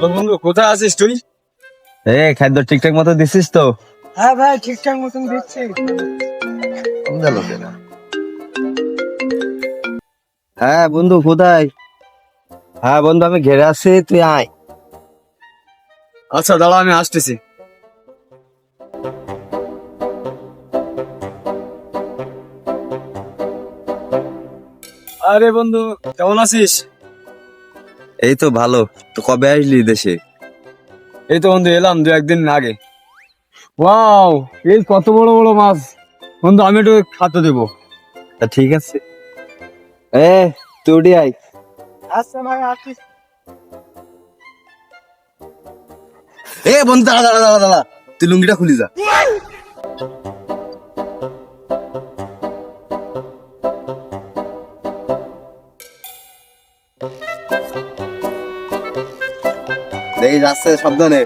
বন্ধু কোথায় আছিস তুই? খাদ্য ঠিকঠাক মতো দিছিস তো? হ্যাঁ ভাই ঠিকঠাক মতন দিচ্ছি। হ্যাঁ বন্ধু কোথায়? হ্যাঁ বন্ধু আমি ঘেরে আছি, তুই আয়। আচ্ছা দাঁড়া, আমি আসতেছি। আরে বন্ধু, কেমন আছিস? এই তো ভালো। তো কবে আসলি দেশে? এই তো বন্ধু এলাম 2-1 দিন আগে। ওয়াও, এই কত বড় বড় মাছ! বন্ধু আমি একটু খাতে দেবো। তা ঠিক আছে, তুই উঠি আয়। আচ্ছা ভাই আসিস। বন্ধু দাঁড়া দাঁড়া দাঁড়া দাঁড়া, তুই লুঙ্গিটা খুলি যা। দেখি যাচ্ছে সাবধানে।